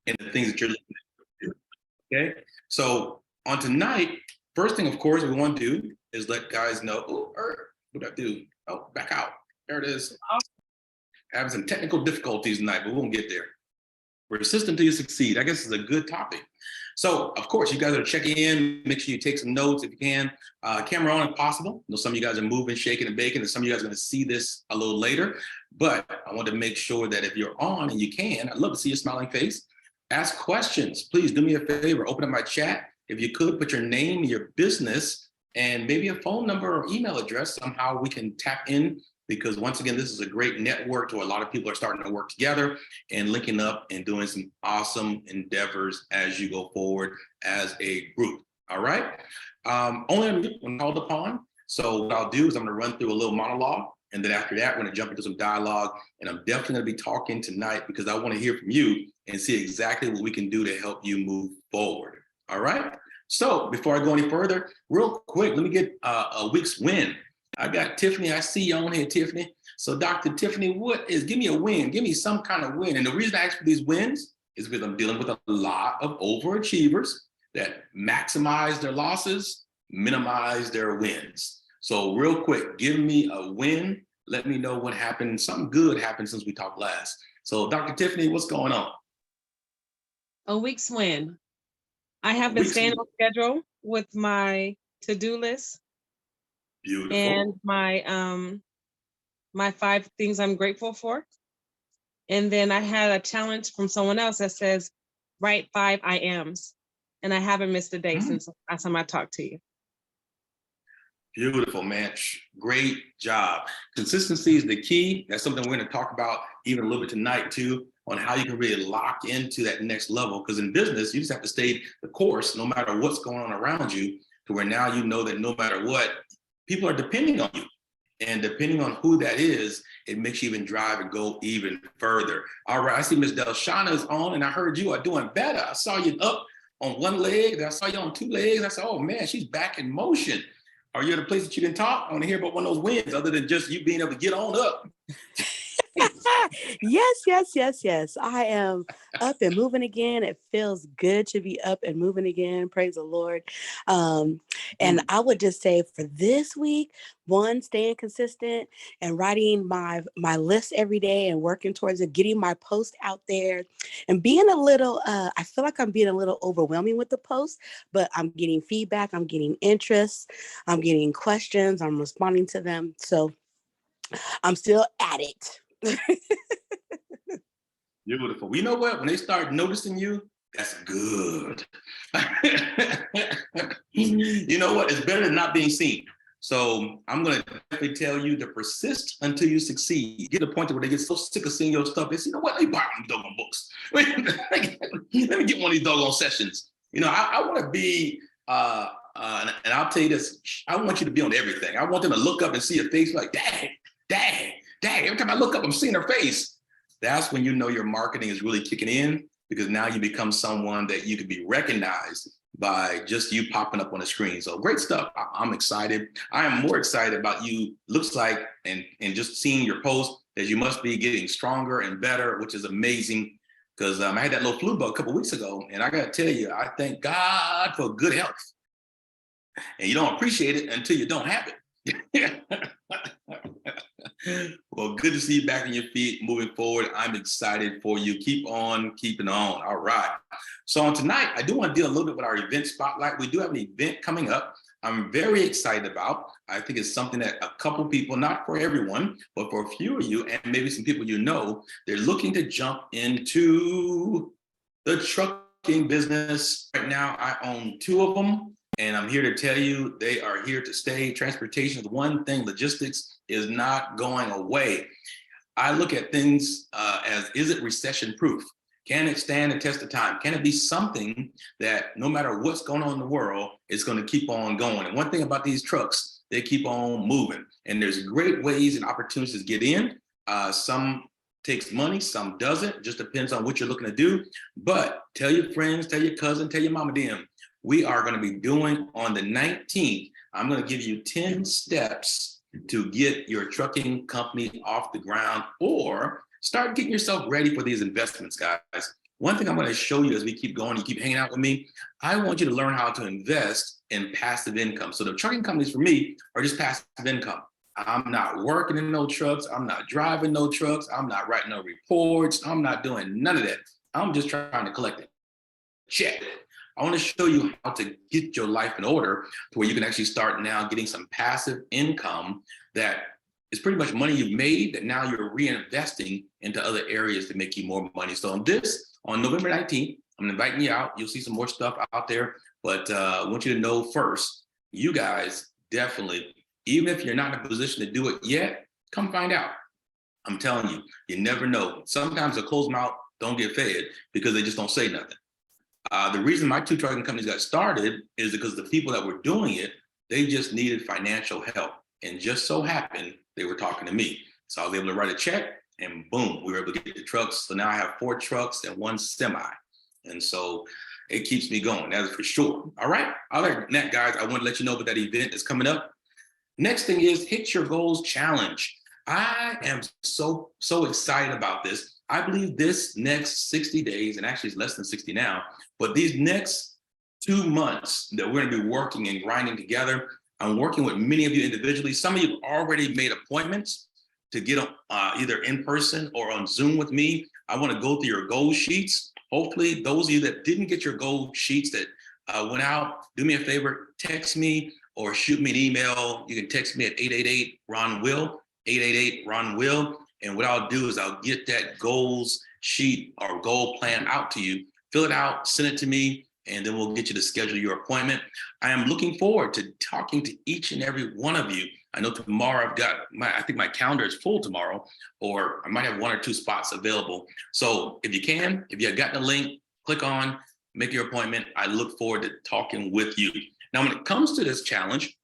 and the things that you're looking to do. Okay. So on tonight, first thing, of course, we want to do is let guys know, oh, what did I do? Oh, back out. There it is. Having some technical difficulties tonight, but we won't get there. Persist until you succeed. I guess it's a good topic. So, of course, you guys are checking in. Make sure you take some notes if you can. Camera on if possible. I know some of you guys are moving, shaking, and baking, and some of you guys are going to see this a little later. But I want to make sure that if you're on and you can, I'd love to see your smiling face. Ask questions. Please do me a favor. Open up my chat. If you could, put your name, your business, and maybe a phone number or email address. Somehow we can tap in, because once again, this is a great network where a lot of people are starting to work together and linking up and doing some awesome endeavors as you go forward as a group. All right. Only when called upon. So what I'll do is I'm going to run through a little monologue. And then after that, we're going to jump into some dialogue. And I'm definitely going to be talking tonight because I want to hear from you and see exactly what we can do to help you move forward. All right. So before I go any further, real quick, let me get a week's win. I got Tiffany. I see you on here, Tiffany. So Dr. Tiffany, give me a win. Give me some kind of win. And the reason I ask for these wins is because I'm dealing with a lot of overachievers that maximize their losses, minimize their wins. So real quick, give me a win. Let me know what happened. Something good happened since we talked last. So Dr. Tiffany, what's going on? A week's win. I have been staying on schedule with my to-do list. Beautiful. And my 5 things I'm grateful for. And then I had a challenge from someone else that says, write 5 I ams. And I haven't missed a day since last time I talked to you. Beautiful, man. Great job. Consistency is the key. That's something we're going to talk about even a little bit tonight too, on how you can really lock into that next level. Because in business, you just have to stay the course no matter what's going on around you, to where now you know that no matter what, people are depending on you. And depending on who that is, it makes you even drive and go even further. All right, I see Miss Delshana is on, and I heard you are doing better. I saw you up on one leg, then I saw you on 2 legs. I said, oh man, she's back in motion. Are you at a place that you didn't talk? I want to hear about one of those wins, other than just you being able to get on up. Yes. I am up and moving again. It feels good to be up and moving again. Praise the Lord. And I would just say for this week, one, staying consistent and writing my list every day and working towards it, getting my post out there and being a little, I feel like I'm being a little overwhelming with the post, but I'm getting feedback. I'm getting interest. I'm getting questions. I'm responding to them. So I'm still at it. Beautiful. Well, you know what? When they start noticing you, that's good. You know what? It's better than not being seen. So I'm going to definitely tell you to persist until you succeed. Get to the point where they get so sick of seeing your stuff, they say, you know what? Let me borrow these doggone books. Let me get one of these doggone sessions. You know, I want to be, and I'll tell you this, I want you to be on everything. I want them to look up and see your face like, dang. Every time I look up, I'm seeing her face. That's when you know your marketing is really kicking in, because now you become someone that you can be recognized by just you popping up on the screen. So great stuff. I'm excited. I am more excited about you, looks like, and just seeing your post, that you must be getting stronger and better, which is amazing. Because I had that little flu bug a couple of weeks ago, and I got to tell you, I thank God for good health. And you don't appreciate it until you don't have it. Well, good to see you back on your feet, moving forward. I'm excited for you. Keep on keeping on. All right. So on tonight, I do want to deal a little bit with our event spotlight. We do have an event coming up I'm very excited about. I think it's something that a couple people, not for everyone, but for a few of you, and maybe some people you know, they're looking to jump into the trucking business. Right now, I own 2 of them. And I'm here to tell you, they are here to stay. Transportation is one thing. Logistics is not going away. I look at things as, is it recession proof? Can it stand the test of time? Can it be something that no matter what's going on in the world, it's going to keep on going? And one thing about these trucks, they keep on moving. And there's great ways and opportunities to get in. Some takes money, some doesn't. It just depends on what you're looking to do. But tell your friends, tell your cousin, tell your mama, them. We are going to be doing on the 19th. I'm going to give you 10 steps to get your trucking company off the ground or start getting yourself ready for these investments, guys. One thing I'm going to show you as we keep going, you keep hanging out with me, I want you to learn how to invest in passive income. So the trucking companies for me are just passive income. I'm not working in no trucks. I'm not driving no trucks. I'm not writing no reports. I'm not doing none of that. I'm just trying to collect a check. I want to show you how to get your life in order to where you can actually start now getting some passive income that is pretty much money you've made that now you're reinvesting into other areas to make you more money. So on November 19th, I'm inviting you out. You'll see some more stuff out there, but I want you to know first, you guys definitely, even if you're not in a position to do it yet, come find out. I'm telling you, you never know. Sometimes a closed mouth don't get fed because they just don't say nothing. The reason my two trucking companies got started is because the people that were doing it, they just needed financial help. And just so happened, they were talking to me. So I was able to write a check and boom, we were able to get the trucks. So now I have 4 trucks and 1 semi. And so it keeps me going, that is for sure. All right, other than that, guys, I want to let you know about that event that's coming up. Next thing is Hit Your Goals Challenge. I am so excited about this. I believe this next 60 days, and actually it's less than 60 now, but these next 2 months that we're gonna be working and grinding together, I'm working with many of you individually. Some of you have already made appointments to get either in person or on Zoom with me. I wanna go through your goal sheets. Hopefully those of you that didn't get your goal sheets that went out, do me a favor, text me or shoot me an email. You can text me at 888-RON-WILL, 888-RON-WILL. And what I'll do is I'll get that goals sheet or goal plan out to you, fill it out, send it to me, and then we'll get you to schedule your appointment. I am looking forward to talking to each and every one of you. I know tomorrow I think my calendar is full tomorrow, or I might have 1 or 2 spots available. So if you have gotten the link, click on, make your appointment. I look forward to talking with you. Now, when it comes to this challenge,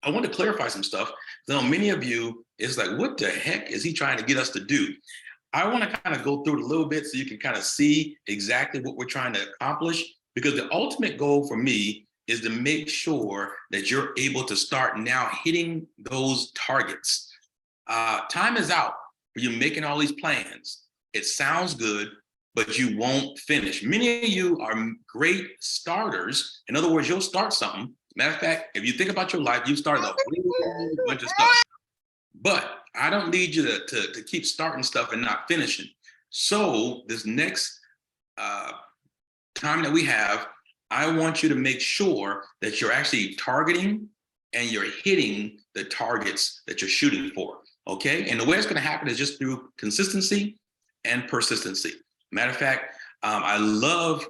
I want to clarify some stuff. I know many of you is like, what the heck is he trying to get us to do? I want to kind of go through it a little bit so you can kind of see exactly what we're trying to accomplish, because the ultimate goal for me is to make sure that you're able to start now hitting those targets. Time is out for you making all these plans. It sounds good, but you won't finish. Many of you are great starters. In other words, you'll start something. Matter of fact, if you think about your life, you started a whole bunch of stuff. But I don't need you to keep starting stuff and not finishing. So this next time that we have, I want you to make sure that you're actually targeting and you're hitting the targets that you're shooting for, okay? And the way it's gonna happen is just through consistency and persistency. Matter of fact, I love,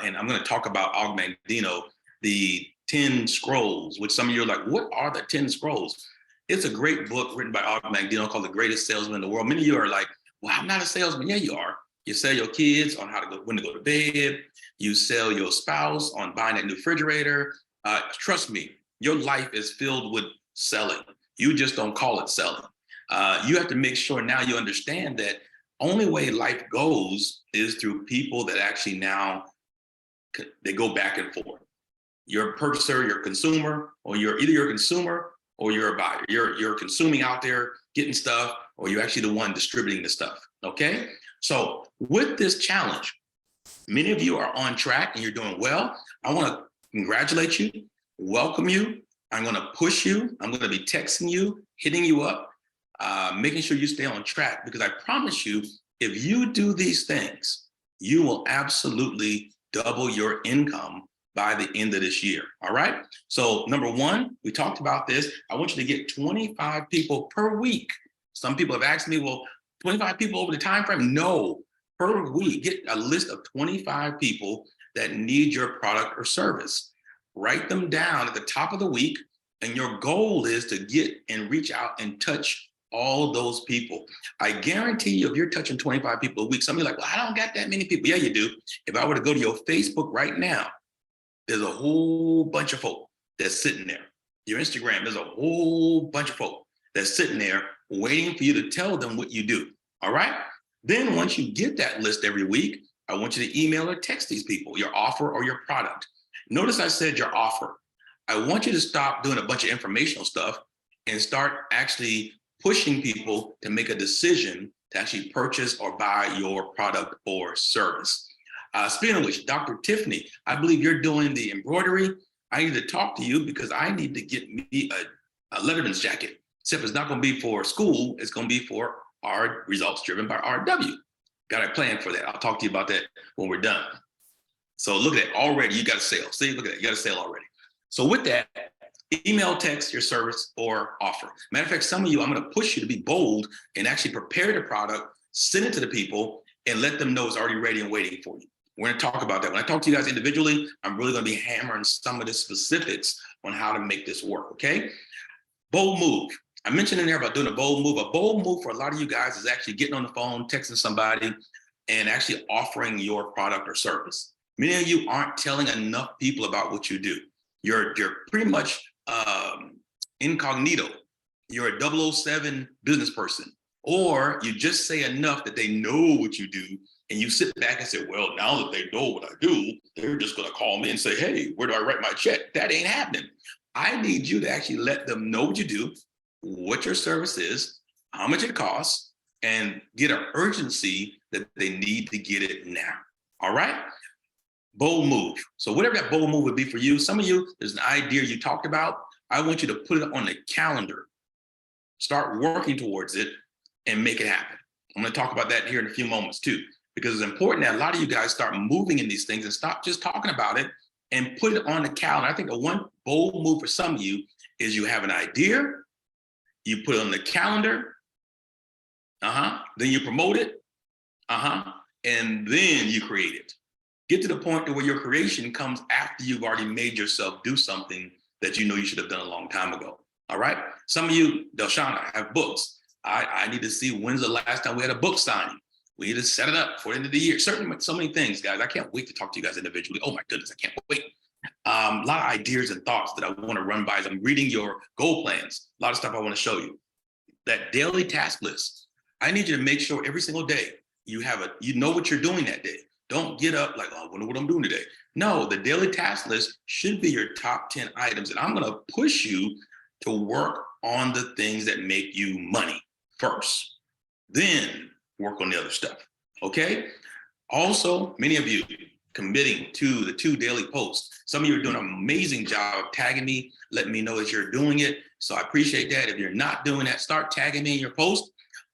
and I'm gonna talk about Og Mandino, the 10 Scrolls, which some of you are like, what are the 10 Scrolls? It's a great book written by Og Mandino called The Greatest Salesman in the World. Many of you are like, well, I'm not a salesman. Yeah, you are. You sell your kids on when to go to bed. You sell your spouse on buying that new refrigerator. Trust me, your life is filled with selling. You just don't call it selling. You have to make sure now you understand that only way life goes is through people that actually now, they go back and forth. You're a purchaser, you're a consumer, or you're a consumer or you're a buyer. You're consuming out there, getting stuff, or you're actually the one distributing the stuff, okay? So with this challenge, many of you are on track and you're doing well. I wanna congratulate you, welcome you. I'm gonna push you. I'm gonna be texting you, hitting you up, making sure you stay on track, because I promise you, if you do these things, you will absolutely double your income by the end of this year, all right? So number 1, we talked about this. I want you to get 25 people per week. Some people have asked me, well, 25 people over the time frame? No, per week. Get a list of 25 people that need your product or service. Write them down at the top of the week, and your goal is to get and reach out and touch all those people. I guarantee you, if you're touching 25 people a week, some of you are like, well, I don't got that many people. Yeah, you do. If I were to go to your Facebook right now, there's a whole bunch of folk that's sitting there. Your Instagram, there's a whole bunch of folk that's sitting there waiting for you to tell them what you do, all right? Then once you get that list every week, I want you to email or text these people, your offer or your product. Notice I said your offer. I want you to stop doing a bunch of informational stuff and start actually pushing people to make a decision to actually purchase or buy your product or service. Speaking of which, Dr. Tiffany, I believe you're doing the embroidery. I need to talk to you because I need to get me a Letterman's jacket. Except it's not going to be for school. It's going to be for our results driven by RW. Got a plan for that. I'll talk to you about that when we're done. So look at that. Already you got a sale. See, look at that. You got a sale already. So with that, email, text your service or offer. Matter of fact, some of you, I'm going to push you to be bold and actually prepare the product, send it to the people, and let them know it's already ready and waiting for you. We're going to talk about that. When I talk to you guys individually, I'm really going to be hammering some of the specifics on how to make this work, okay? Bold move. I mentioned in there about doing a bold move. A bold move for a lot of you guys is actually getting on the phone, texting somebody, and actually offering your product or service. Many of you aren't telling enough people about what you do. You're pretty much incognito. You're a 007 business person, or you just say enough that they know what you do, and you sit back and say, well, now that they know what I do, they're just going to call me and say, hey, where do I write my check? That ain't happening. I need you to actually let them know what you do, what your service is, how much it costs, and get an urgency that they need to get it now. All right? Bold move. So whatever that bold move would be for you, some of you, there's an idea you talked about. I want you to put it on the calendar. Start working towards it and make it happen. I'm going to talk about that here in a few moments too, because it's important that a lot of you guys start moving in these things and stop just talking about it and put it on the calendar. I think the one bold move for some of you is you have an idea, you put it on the calendar, then you promote it, and then you create it. Get to the point where your creation comes after you've already made yourself do something that you know you should have done a long time ago. All right. Some of you, Delshana, have books. I need to see when's the last time we had a book signing. We need to set it up for the end of the year. Certainly so many things, guys. I can't wait to talk to you guys individually. Oh my goodness, I can't wait. A lot of ideas and thoughts that I want to run by as I'm reading your goal plans. A lot of stuff I want to show you. That daily task list. I need you to make sure every single day you know what you're doing that day. Don't get up like, oh, I wonder what I'm doing today. No, the daily task list should be your top 10 items. And I'm going to push you to work on the things that make you money first, then work on the other stuff. Okay. Also, many of you committing to the 2 daily posts. Some of you are doing an amazing job of tagging me, letting me know that you're doing it. So I appreciate that. If you're not doing that, start tagging me in your post.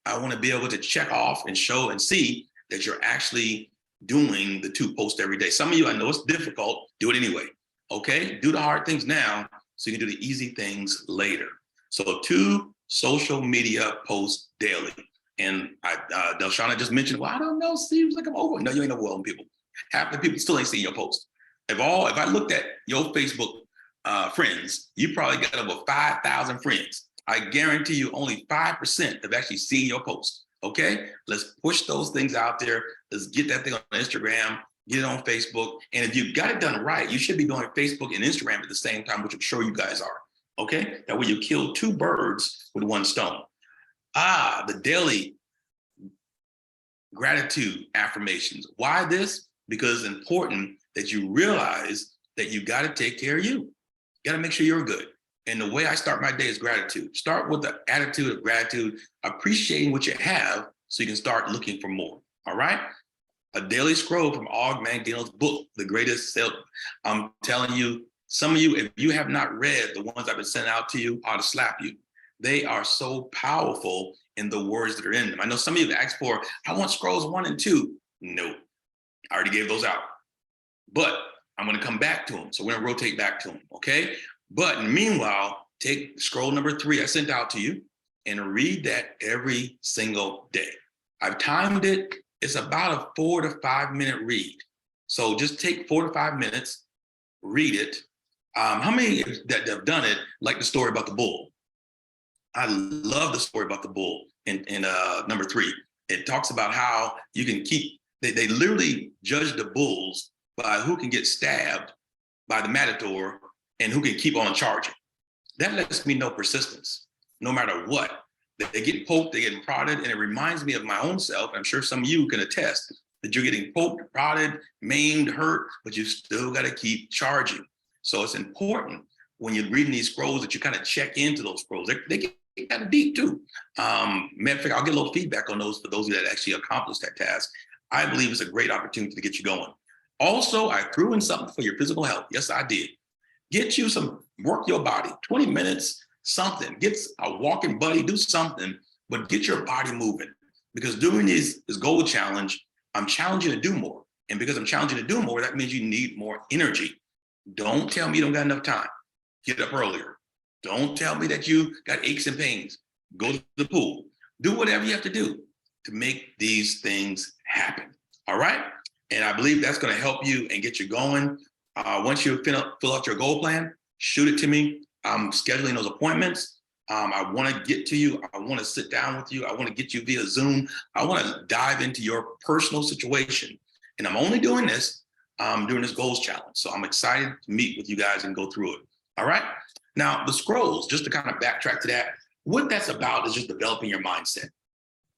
I want to be able to check off and show and see that you're actually doing the 2 posts every day. Some of you, I know it's difficult, do it anyway. Okay. Do the hard things now so you can do the easy things later. So 2 social media posts daily. And Delshana just mentioned, well, I don't know, seems like I'm over. No, you ain't overwhelming people. Half the people still ain't seen your post. If I looked at your Facebook friends, you probably got over 5,000 friends. I guarantee you only 5% have actually seen your post. Okay, let's push those things out there. Let's get that thing on Instagram, get it on Facebook. And if you got it done right, you should be doing Facebook and Instagram at the same time, which I'm sure you guys are. Okay, that way you kill 2 birds with 1 stone. The daily gratitude affirmations. Why this? Because it's important that you realize that you got to take care of you. You got to make sure you're good. And the way I start my day is gratitude. Start with the attitude of gratitude, appreciating what you have so you can start looking for more. All right? A daily scroll from Og Mandino's book, The Greatest Sale. I'm telling you, some of you, if you have not read the ones I've been sending out to you, I ought to slap you. They are so powerful in the words that are in them. I know some of you have asked for, I want scrolls 1 and 2. No, I already gave those out. But I'm going to come back to them. So we're going to rotate back to them, okay? But meanwhile, take scroll number 3 I sent out to you and read that every single day. I've timed it. It's about a 4 to 5 minute read. So just take 4 to 5 minutes, read it. How many that have done it like the story about the bull? I love the story about the bull in number 3. It talks about how you can they literally judge the bulls by who can get stabbed by the matador and who can keep on charging. That lets me know persistence, no matter what. They get poked, they get prodded, and it reminds me of my own self. I'm sure some of you can attest that you're getting poked, prodded, maimed, hurt, but you still got to keep charging. So it's important when you're reading these scrolls that you kind of check into those scrolls. They get kind of deep too. Matter of fact, I'll get a little feedback on those for those that actually accomplished that task. I believe it's a great opportunity to get you going. Also, I threw in something for your physical health. Yes, I did. Get you some, work your body, 20 minutes, something. Get a walking buddy, do something, but get your body moving. Because doing this goal challenge, I'm challenging you to do more. And because I'm challenging you to do more, that means you need more energy. Don't tell me you don't got enough time. Get up earlier. Don't tell me that you got aches and pains. Go to the pool. Do whatever you have to do to make these things happen. All right? And I believe that's going to help you and get you going. Once you fill out your goal plan, shoot it to me. I'm scheduling those appointments. I want to get to you. I want to sit down with you. I want to get you via Zoom. I want to dive into your personal situation. And I'm only doing this during this goals challenge. So I'm excited to meet with you guys and go through it. All right. Now, the scrolls, just to kind of backtrack to that, what that's about is just developing your mindset.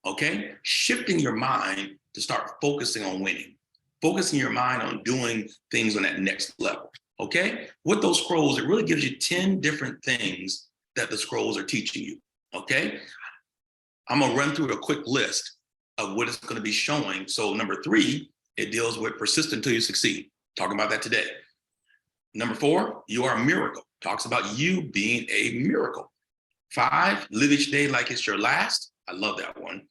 Okay. Shifting your mind to start focusing on winning. Focusing your mind on doing things on that next level, okay? With those scrolls, it really gives you 10 different things that the scrolls are teaching you, okay? I'm gonna run through a quick list of what it's gonna be showing. So number 3, it deals with persist until you succeed. Talking about that today. Number 4, you are a miracle. Talks about you being a miracle. 5, live each day like it's your last. I love that one.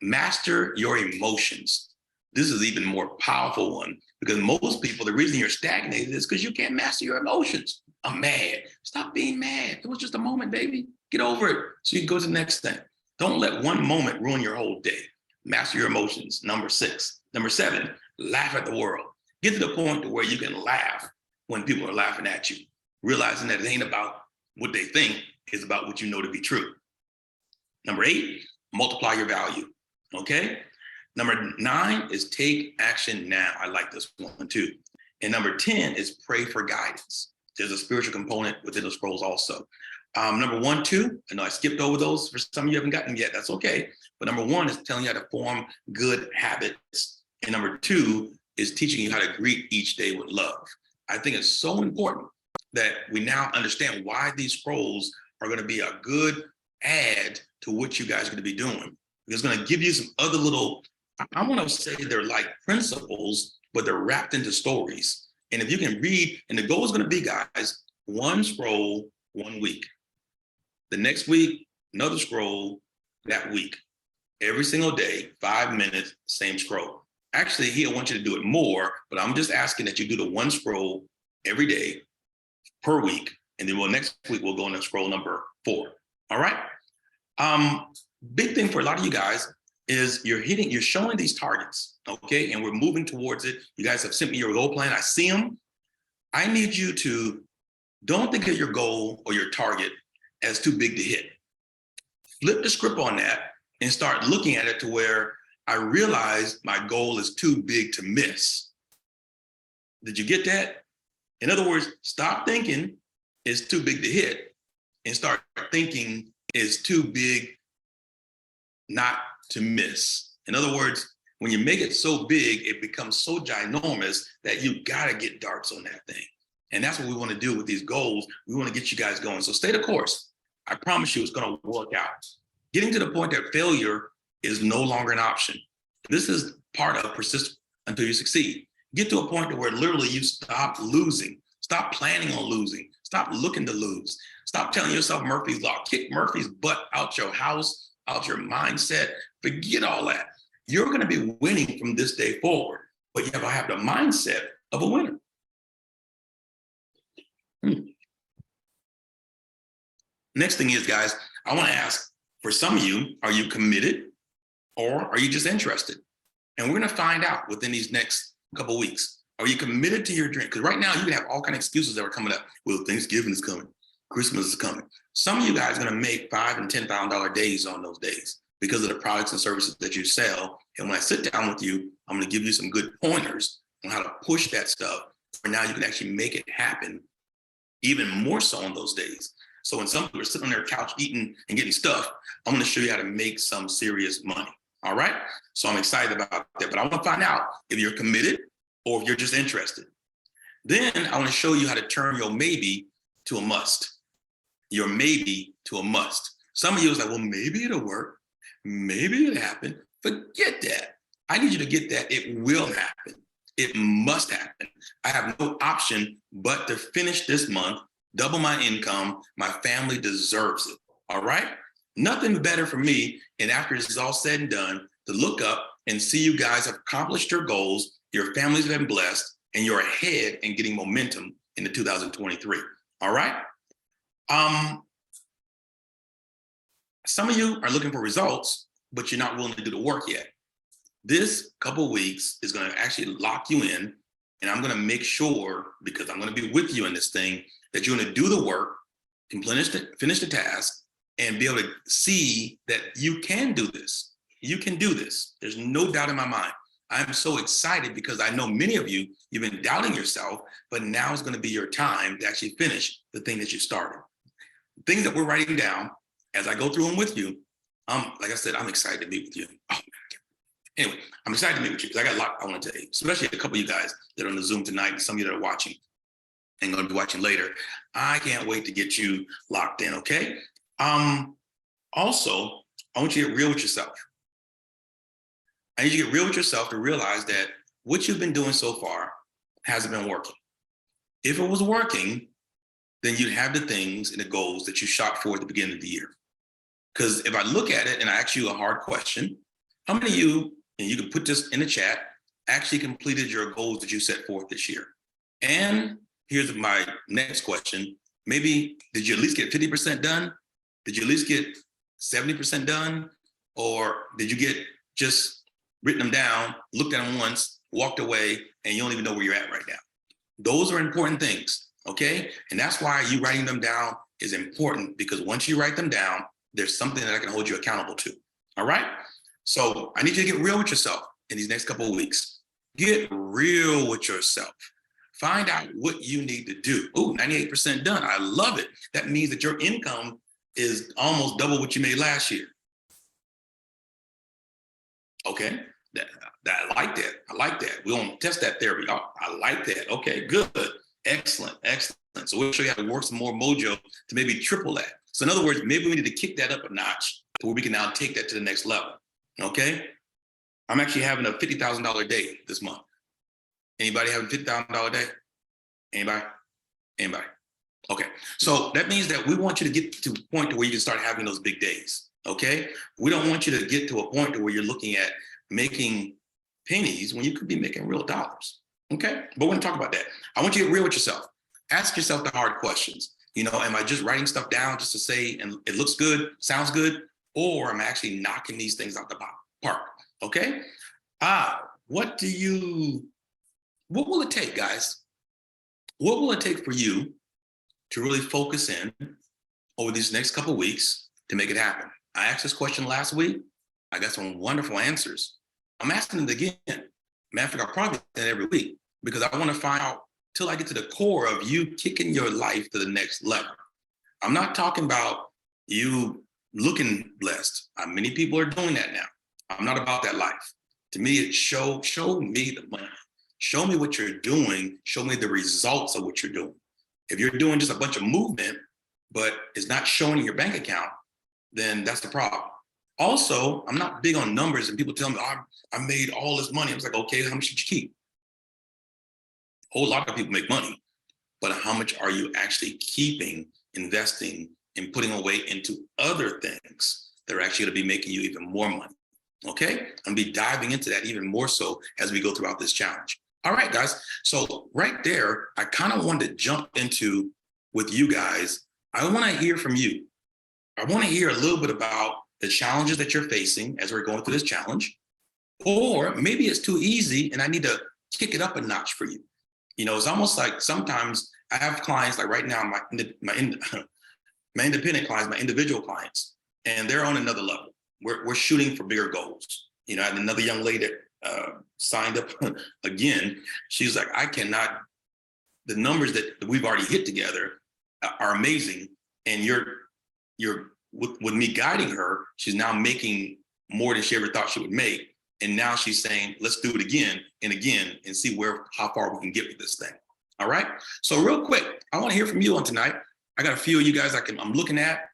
Master your emotions. This is even more powerful one because most people, the reason you're stagnated is because you can't master your emotions. I'm mad. Stop being mad. It was just a moment, baby. Get over it so you can go to the next thing. Don't let one moment ruin your whole day. Master your emotions. Number 6. Number 7, laugh at the world. Get to the point to where you can laugh when people are laughing at you, realizing that it ain't about what they think, it's about what you know to be true. Number 8, multiply your value. Okay? Number 9 is take action now. I like this one too. And number 10 is pray for guidance. There's a spiritual component within the scrolls also. Number 1, 2, I know I skipped over those. For some of you haven't gotten yet, that's okay. But number 1 is telling you how to form good habits. And number 2 is teaching you how to greet each day with love. I think it's so important that we now understand why these scrolls are going to be a good add to what you guys are going to be doing. It's going to give you some other little, I want to say they're like principles, but they're wrapped into stories. And if you can read, and the goal is going to be, guys, 1 scroll, 1 week. The next week, another scroll that week. Every single day, 5 minutes, same scroll. Actually, he'll want you to do it more, but I'm just asking that you do the 1 scroll every day per week. And then next week, we'll go into scroll number 4. All right? Big thing for a lot of you guys is you're showing these targets, okay? And we're moving towards it. You guys have sent me your goal plan. I see them. I need you to don't think of your goal or your target as too big to hit. Flip the script on that and start looking at it to where I realize my goal is too big to miss. Did you get that? In other words, stop thinking it's too big to hit and start thinking it's too big not to miss. In other words, when you make it so big, it becomes so ginormous that you gotta get darts on that thing. And that's what we wanna do with these goals. We wanna get you guys going. So stay the course. I promise you it's gonna work out. Getting to the point that failure is no longer an option. This is part of persist until you succeed. Get to a point where literally you stop losing. Stop planning on losing. Stop looking to lose. Stop telling yourself Murphy's Law. Kick Murphy's butt out your house, out your mindset. Forget all that. You're going to be winning from this day forward, but you have to have the mindset of a winner. Next thing is, guys, I want to ask, for some of you, are you committed or are you just interested? And we're going to find out within these next couple of weeks. Are you committed to your dream? Because right now you can have all kinds of excuses that are coming up. Well, Thanksgiving is coming. Christmas is coming. Some of you guys are going to make $5,000 and $10,000 days on those days because of the products and services that you sell. And when I sit down with you, I'm going to give you some good pointers on how to push that stuff. For now, you can actually make it happen even more so on those days. So when some people are sitting on their couch eating and getting stuff, I'm going to show you how to make some serious money. All right. So I'm excited about that. But I want to find out if you're committed or if you're just interested. Then I want to show you how to turn your maybe to a must. Your maybe to a must. Some of you is like, well, maybe it'll work. Maybe it'll happen. Forget that. I need you to get that. It will happen. It must happen. I have no option but to finish this month, double my income. My family deserves it. All right? Nothing better for me. And after this is all said and done, to look up and see you guys have accomplished your goals, your families have been blessed, and you're ahead and getting momentum into 2023. All right? Some of you are looking for results, but you're not willing to do the work yet. This couple of weeks is going to actually lock you in, and I'm going to make sure, because I'm going to be with you in this thing, that you're going to do the work, finish the task, and be able to see that you can do this. You can do this. There's no doubt in my mind. I'm so excited because I know many of you, you've been doubting yourself, but now is going to be your time to actually finish the thing that you started. Things that we're writing down, as I go through them with you, like I said, I'm excited to meet with you. Oh, anyway, I'm excited to meet with you because I got a lot I want to tell you, especially a couple of you guys that are on the Zoom tonight and some of you that are watching and going to be watching later. I can't wait to get you locked in, okay? Also, I want you to get real with yourself. I need you to get real with yourself to realize that what you've been doing so far hasn't been working. If it was working, then you'd have the things and the goals that you shot for at the beginning of the year. Because if I look at it and I ask you a hard question, how many of you, and you can put this in the chat, actually completed your goals that you set forth this year? And here's my next question. Maybe, did you at least get 50% done? Did you at least get 70% done? Or did you get just written them down, looked at them once, walked away, and you don't even know where you're at right now? Those are important things, okay? And that's why you writing them down is important, because once you write them down, there's something that I can hold you accountable to, all right? So I need you to get real with yourself in these next couple of weeks. Get real with yourself. Find out what you need to do. Ooh, 98% done. I love it. That means that your income is almost double what you made last year. Okay, I like that. I like that. We're gonna test that theory. Oh, I like that. Okay, good. Excellent. So we'll show you how to work some more mojo to maybe triple that. So in other words, maybe we need to kick that up a notch to where we can now take that to the next level. Okay? I'm actually having a $50,000 day this month. Anybody having a $50,000 day? Anybody? Okay. So that means that we want you to get to a point to where you can start having those big days. Okay? We don't want you to get to a point to where you're looking at making pennies when you could be making real dollars. Okay? But we're going to talk about that. I want you to get real with yourself. Ask yourself the hard questions. You know, am I just writing stuff down just to say, and it looks good, sounds good, or am I actually knocking these things out the park? Okay? What will it take, guys? What will it take for you to really focus in over these next couple of weeks to make it happen? I asked this question last week. I got some wonderful answers. I'm asking it again. Matter of fact, I probably do that every week because I want to find out till I get to the core of you kicking your life to the next level. I'm not talking about you looking blessed. Many people are doing that now. I'm not about that life. To me, it's show me the money. Show me what you're doing. Show me the results of what you're doing. If you're doing just a bunch of movement, but it's not showing in your bank account, then that's the problem. Also, I'm not big on numbers, and people tell me, I made all this money. I was like, okay, how much did you keep? A whole lot of people make money, but how much are you actually keeping, investing, and putting away into other things that are actually going to be making you even more money? Okay, I'm going to be diving into that even more so as we go throughout this challenge. All right, guys. So right there, I kind of wanted to jump into with you guys. I want to hear from you. I want to hear a little bit about the challenges that you're facing as we're going through this challenge, or maybe it's too easy and I need to kick it up a notch for you. You know, it's almost like sometimes I have clients like right now, my independent clients, my individual clients, and they're on another level. We're shooting for bigger goals. You know, I had another young lady that signed up again. She's like, I cannot, the numbers that we've already hit together are amazing. And you're with me guiding her, she's now making more than she ever thought she would make. And now she's saying, let's do it again and see how far we can get with this thing. All right. So real quick, I want to hear from you on tonight. I got a few of you guys I'm looking at.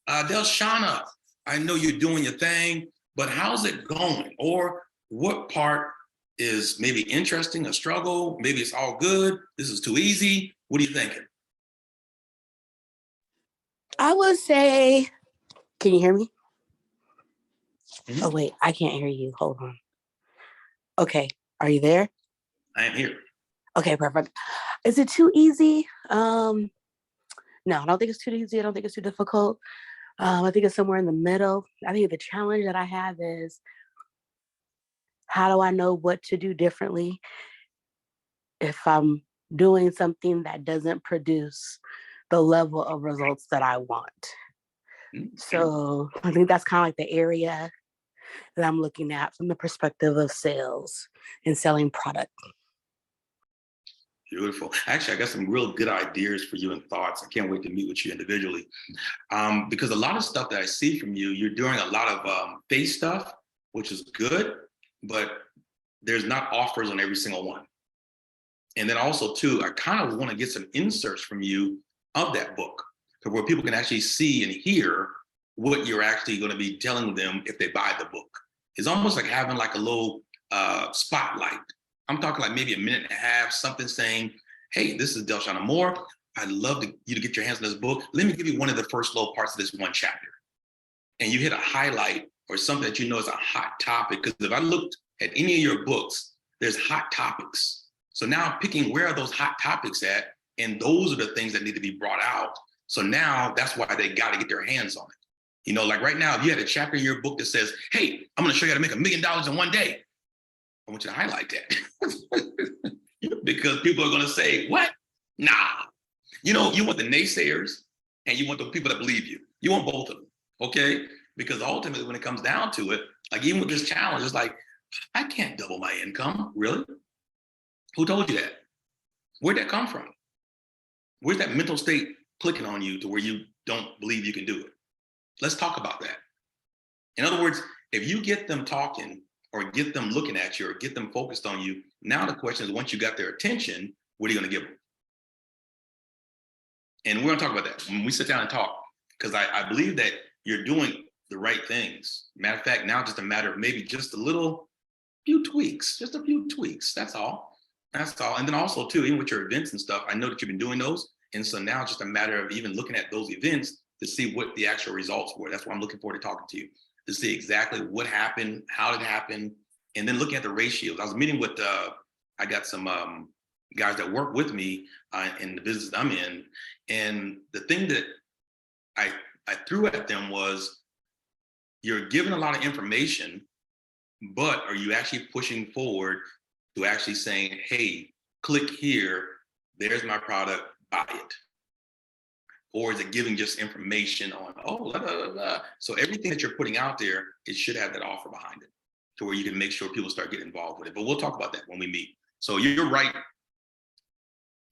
Delshana, I know you're doing your thing, but how's it going? Or what part is maybe interesting, a struggle? Maybe it's all good. This is too easy. What are you thinking? I would say, can you hear me? Mhm. Oh, wait, I can't hear you. Hold on. Okay, are you there? I am here. Okay, perfect. Is it too easy? No, I don't think it's too easy. I don't think it's too difficult. I think it's somewhere in the middle. I think the challenge that I have is, how do I know what to do differently if I'm doing something that doesn't produce the level of results that I want? So I think that's kind of like the area that I'm looking at from the perspective of sales and selling product. Beautiful. Actually, I got some real good ideas for you and thoughts. I can't wait to meet with you individually. Because a lot of stuff that I see from you, you're doing a lot of face stuff, which is good, but there's not offers on every single one. And then also too, I kind of want to get some inserts from you of that book, where people can actually see and hear what you're actually going to be telling them if they buy the book. It's almost like having like a little spotlight. I'm talking like maybe a minute and a half, something saying, hey, this is Delshana Moore. I'd love you to get your hands on this book. Let me give you one of the first little parts of this one chapter. And you hit a highlight or something that you know is a hot topic. Because if I looked at any of your books, there's hot topics. So now I'm picking where are those hot topics at? And those are the things that need to be brought out. So now that's why they got to get their hands on it. You know, like right now, if you had a chapter in your book that says, hey, I'm going to show you how to make $1 million in one day, I want you to highlight that. Because people are going to say, what? Nah. You know, you want the naysayers and you want the people that believe you. You want both of them, okay? Because ultimately, when it comes down to it, like even with this challenge, it's like, I can't double my income. Really? Who told you that? Where'd that come from? Where's that mental state clicking on you to where you don't believe you can do it? Let's talk about that. In other words, if you get them talking or get them looking at you or get them focused on you, now the question is, once you got their attention, what are you going to give them? And we're going to talk about that when we sit down and talk, because I believe that you're doing the right things. Matter of fact, now just a matter of maybe just a few tweaks. That's all. That's all. And then also too, even with your events and stuff, I know that you've been doing those. And so now just a matter of even looking at those events to see what the actual results were. That's why I'm looking forward to talking to you, to see exactly what happened, how it happened, and then looking at the ratios. I was meeting with, I got some guys that work with me in the business I'm in. And the thing that I threw at them was, you're given a lot of information, but are you actually pushing forward to actually saying, hey, click here, there's my product, buy it? Or is it giving just information on, oh, blah, blah, blah. So everything that you're putting out there, it should have that offer behind it to where you can make sure people start getting involved with it. But we'll talk about that when we meet. So you're right.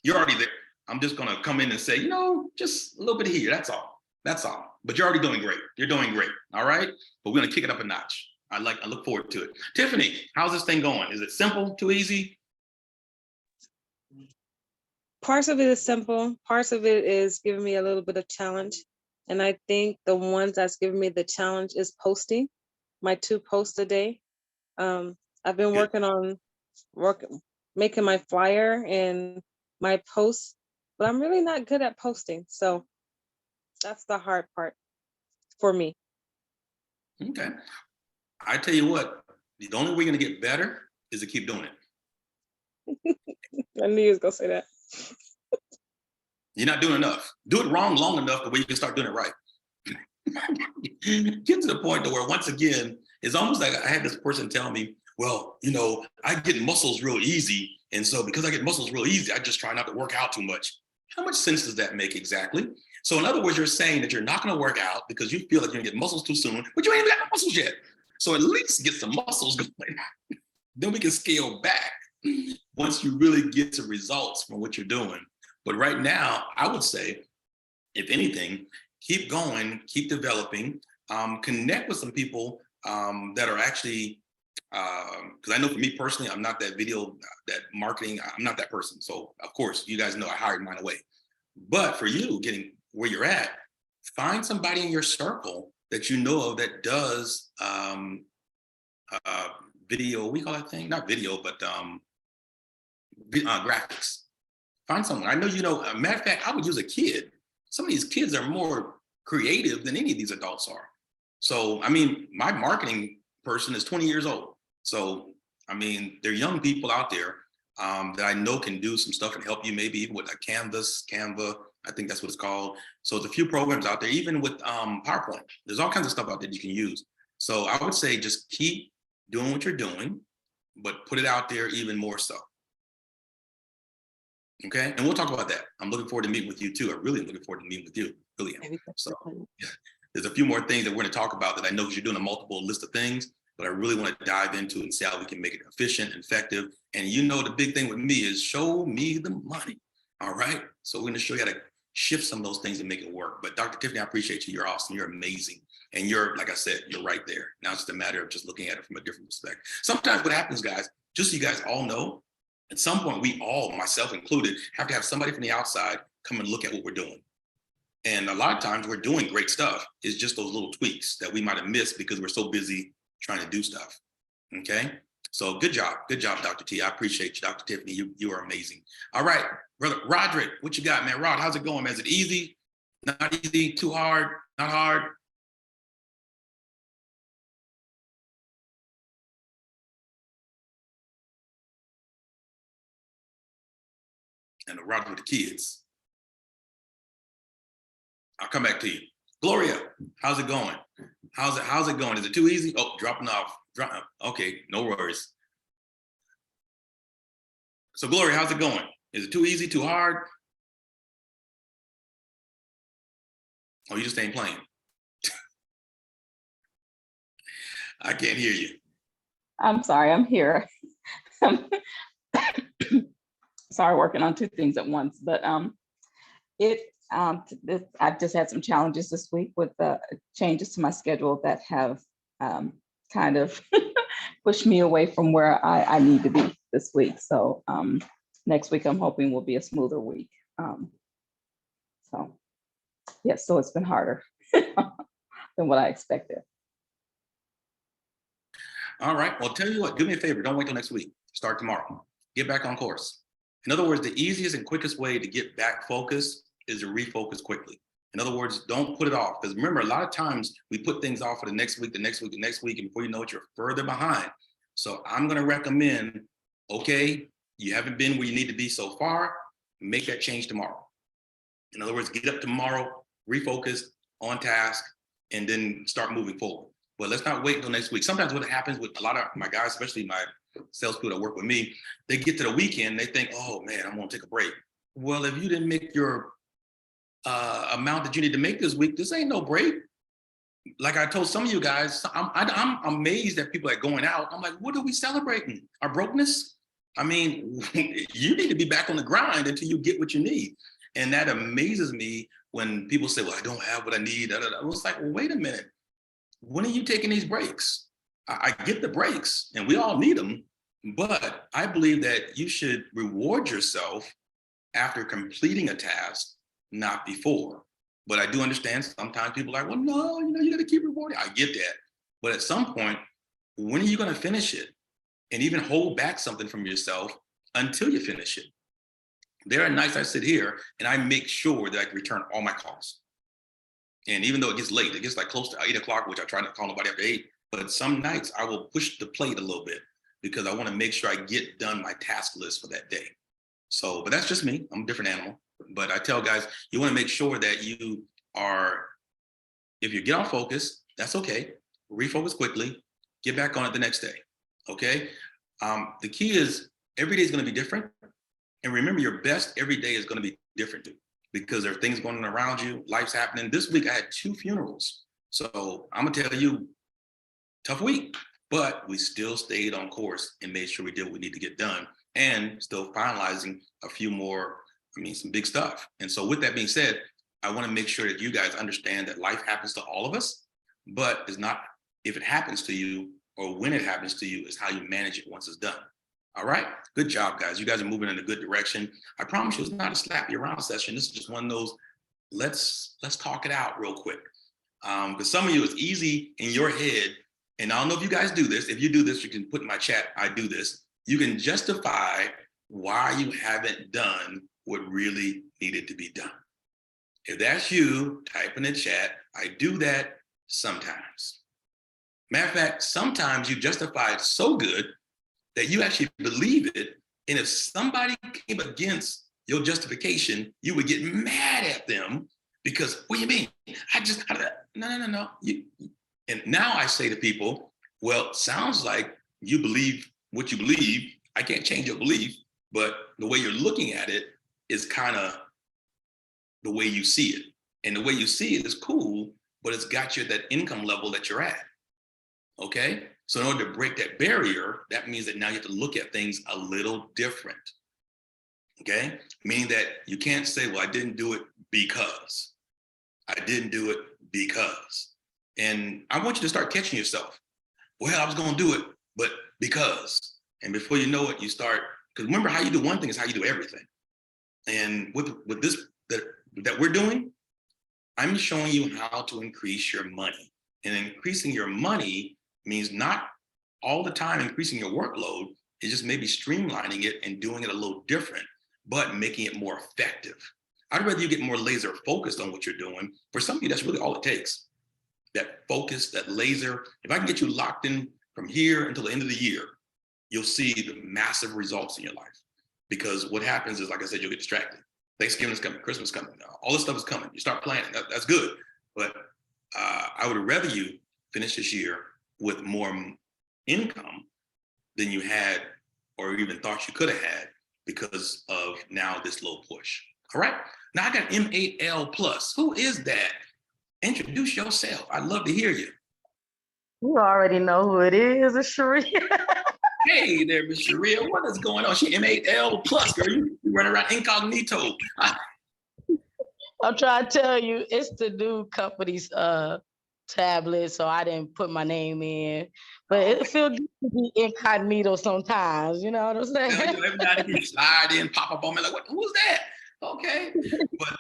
You're already there. I'm just going to come in and say, you know, just a little bit here. That's all. That's all. But you're already doing great. You're doing great. All right. But we're going to kick it up a notch. I look forward to it. Tiffany, how's this thing going? Is it simple, too easy? Parts of it is simple. Parts of it is giving me a little bit of challenge. And I think the ones that's giving me the challenge is posting my 2 posts a day. I've been working on making my flyer and my posts, but I'm really not good at posting. So that's the hard part for me. Okay. I tell you what, the only way you're going to get better is to keep doing it. I knew you was gonna say that. You're not doing enough. Do it wrong long enough the way you can start doing it right. Get to the point to where, once again, it's almost like I had this person tell me, well, you know, I get muscles real easy. And so because I get muscles real easy, I just try not to work out too much. How much sense does that make exactly? So in other words, you're saying that you're not going to work out because you feel like you're going to get muscles too soon, but you ain't even got muscles yet. So at least get some muscles going. Then we can scale back once you really get some results from what you're doing. But right now, I would say, if anything, keep going, keep developing, connect with some people that are actually, because I know for me personally, I'm not that that marketing, I'm not that person. So of course, you guys know I hired mine away. But for you, getting where you're at, find somebody in your circle that you know of that does video, we call that thing, not video, but graphics. Find someone. I know, matter of fact, I would use a kid. Some of these kids are more creative than any of these adults are. So, I mean, my marketing person is 20 years old. So, I mean, there are young people out there that I know can do some stuff and help you, maybe even with a Canva, I think that's what it's called. So there's a few programs out there, even with PowerPoint. There's all kinds of stuff out there you can use. So I would say just keep doing what you're doing, but put it out there even more so. Okay, and we'll talk about that. I'm looking forward to meeting with you too. I'm really looking forward to meeting with you. Really am. So yeah, there's a few more things that we're going to talk about that I know you're doing a multiple list of things, but I really want to dive into it and see how we can make it efficient and effective. And the big thing with me is show me the money. All right. So we're going to show you how to shift some of those things and make it work. But Dr. Tiffany, I appreciate you. You're awesome. You're amazing. And you're, like I said, you're right there. Now it's just a matter of just looking at it from a different perspective. Sometimes what happens, guys, just so you guys all know, at some point, we all, myself included, have to have somebody from the outside come and look at what we're doing. And a lot of times we're doing great stuff. It's just those little tweaks that we might have missed because we're so busy trying to do stuff. Okay. So good job. Good job, Dr. T. I appreciate you, Dr. Tiffany. You are amazing. All right, brother Roderick, what you got, man? Rod, how's it going, man? Is it easy? Not easy? Too hard? Not hard? And the Rod with the kids. I'll come back to you. Gloria, how's it going? How's it going? Is it too easy? Oh, dropping off. Okay, no worries. So Gloria, how's it going? Is it too easy, too hard? Oh, you just ain't playing. I can't hear you. I'm sorry, I'm here. Sorry, working on two things at once, but I've just had some challenges this week with changes to my schedule that have kind of pushed me away from where I need to be this week. So next week, I'm hoping will be a smoother week. So yes, so it's been harder than what I expected. All right, well, tell you what, do me a favor, don't wait till next week. Start tomorrow. Get back on course. In other words, the easiest and quickest way to get back focused is to refocus quickly. In other words, don't put it off. Because remember, a lot of times we put things off for the next week, and before you know it, you're further behind. So I'm going to recommend, okay, you haven't been where you need to be so far, make that change tomorrow. In other words, get up tomorrow, refocus, on task, and then start moving forward. But let's not wait until next week. Sometimes what happens with a lot of my guys, especially my salespeople that work with me, they get to the weekend, they think, oh man, I'm going to take a break. Well, if you didn't make your amount that you need to make this week, this ain't no break. Like I told some of you guys, I'm amazed at people that are going out. I'm like, what are we celebrating? Our brokenness? I mean, you need to be back on the grind until you get what you need. And that amazes me when people say, well, I don't have what I need. I was like, well, wait a minute. When are you taking these breaks? I get the breaks and we all need them, but I believe that you should reward yourself after completing a task, not before. But I do understand sometimes people are like, well, no, you got to keep rewarding. I get that. But at some point, when are you going to finish it? And even hold back something from yourself until you finish it. There are nights I sit here and I make sure that I can return all my calls. And even though it gets late, it gets like close to 8 o'clock, which I try not to call nobody after 8. But some nights I will push the plate a little bit because I want to make sure I get done my task list for that day. So, but that's just me. I'm a different animal. But I tell guys, you want to make sure that you are, if you get off focus, that's okay. Refocus quickly, get back on it the next day. Okay. The key is every day is going to be different. And remember, your best every day is going to be different too, because there are things going on around you. Life's happening. This week I had 2 funerals. So I'm going to tell you, tough week, but we still stayed on course and made sure we did what we need to get done and still finalizing a few more, some big stuff. And so with that being said, I want to make sure that you guys understand that life happens to all of us, but it's not if it happens to you or when it happens to you, is how you manage it once it's done. All right, good job, guys. You guys are moving in a good direction. I promise you, it's not a slap you around session. This is just one of those, let's talk it out real quick. Because some of you, it's easy in your head and I don't know if you guys do this. If you do this, you can put in my chat, I do this. You can justify why you haven't done what really needed to be done. If that's you, type in the chat, I do that sometimes. Matter of fact, sometimes you justify it so good that you actually believe it. And if somebody came against your justification, you would get mad at them because, what do you mean? No. And now I say to people, well, sounds like you believe what you believe. I can't change your belief, but the way you're looking at it is kind of the way you see it. And the way you see it is cool, but it's got you at that income level that you're at. Okay? So in order to break that barrier, that means that now you have to look at things a little different. Okay? Meaning that you can't say, well, I didn't do it because. I didn't do it because. And I want you to start catching yourself. Well, I was going to do it, but because. And before you know it, you start, because remember, how you do one thing is how you do everything. And with this that we're doing, I'm showing you how to increase your money. And increasing your money means not all the time increasing your workload. It's just maybe streamlining it and doing it a little different, but making it more effective. I'd rather you get more laser focused on what you're doing. For some of you, that's really all it takes. That focus, that laser. If I can get you locked in from here until the end of the year, you'll see the massive results in your life. Because what happens is, like I said, you'll get distracted. Thanksgiving is coming, Christmas is coming, all this stuff is coming. You start planning, that's good. But I would rather you finish this year with more income than you had or even thought you could have had because of now this little push. All right, now I got MAL Plus. Who is that? Introduce yourself. I'd love to hear you. You already know who it is, it's Sharia. Hey there, Miss Sharia. What is going on? She MAL Plus, girl. You run around incognito. I'm trying to tell you, it's the new company's tablet, so I didn't put my name in. But it feels good to be incognito sometimes, you know what I'm saying? Every now and then you slide in, pop up on me like, what? Who's that? Okay. But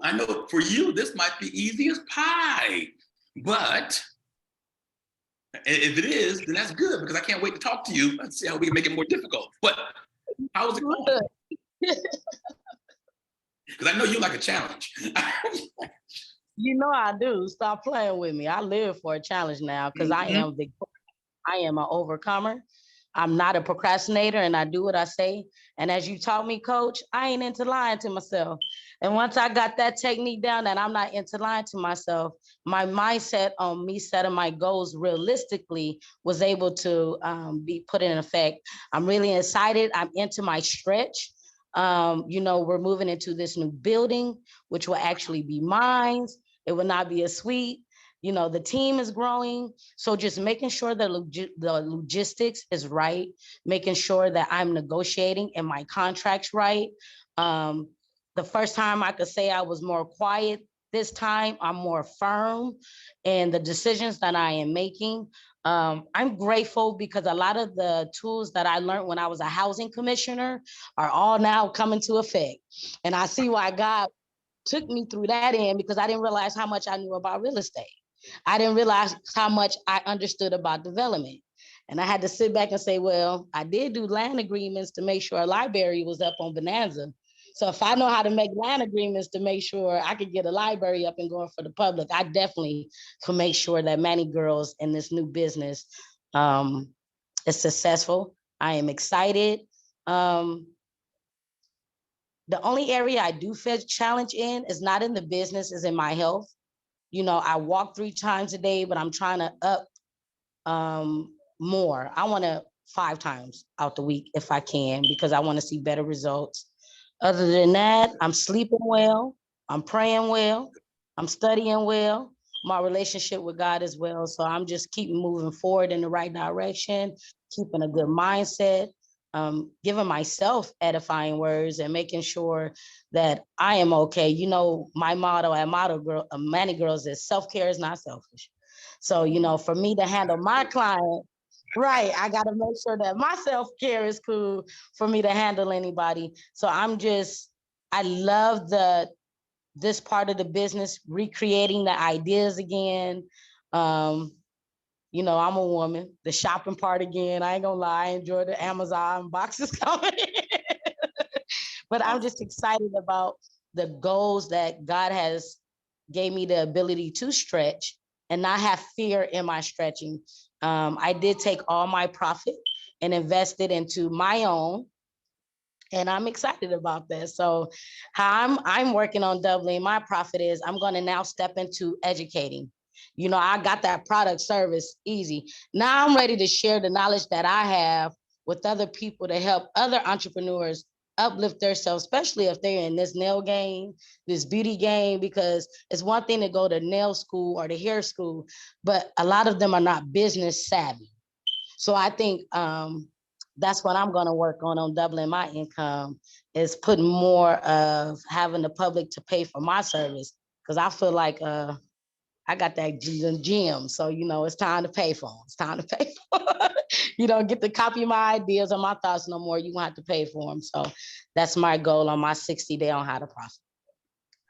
I know for you, this might be easy as pie. But if it is, then that's good because I can't wait to talk to you and see how we can make it more difficult. But how is it going? Because I know you like a challenge. You know I do. Stop playing with me. I live for a challenge now because I am an overcomer. I'm not a procrastinator and I do what I say. And as you taught me, coach, I ain't into lying to myself. And once I got that technique down that I'm not into lying to myself, my mindset on me setting my goals realistically was able to be put in effect. I'm really excited. I'm into my stretch. We're moving into this new building, which will actually be mine. It will not be a suite. The team is growing. So just making sure that the logistics is right, making sure that I'm negotiating and my contract's right. The first time I could say I was more quiet. This time I'm more firm in the decisions that I am making. I'm grateful because a lot of the tools that I learned when I was a housing commissioner are all now coming to effect. And I see why God took me through that end because I didn't realize how much I knew about real estate. I didn't realize how much I understood about development. And I had to sit back and say, well, I did do land agreements to make sure a library was up on Bonanza. So if I know how to make land agreements to make sure I could get a library up and going for the public, I definitely can make sure that many girls in this new business is successful. I am excited. The only area I do face challenge in is not in the business, is in my health. I walk 3 times a day, but I'm trying to up more. I want to 5 times out the week if I can, because I want to see better results. Other than that, I'm sleeping well, I'm praying well, I'm studying well, my relationship with God as well. So I'm just keeping moving forward in the right direction, keeping a good mindset, giving myself edifying words and making sure that I am okay. My motto at Many Girls is self-care is not selfish. So, for me to handle my client, right, I got to make sure that my self-care is cool for me to handle anybody. So I love this part of the business, recreating the ideas again. You know, I'm a woman. The shopping part again, I ain't gonna lie, I enjoy the Amazon boxes coming. But I'm just excited about the goals that God has gave me the ability to stretch and not have fear in my stretching. I did take all my profit and invest it into my own, and I'm excited about that. So how I'm working on doubling my profit is I'm going to now step into educating. You know, I got that product service easy. Now I'm ready to share the knowledge that I have with other people to help other entrepreneurs uplift themselves, especially if they're in this nail game, this beauty game, because it's one thing to go to nail school or to hair school, but a lot of them are not business savvy. So I think that's what I'm going to work on doubling my income, is putting more of having the public to pay for my service. Because I feel like I got that gym. So, you know, it's time to pay for them. It's time to pay for them. You don't get to copy my ideas or my thoughts no more. You won't have to pay for them. So that's my goal on my 60-day on how to profit.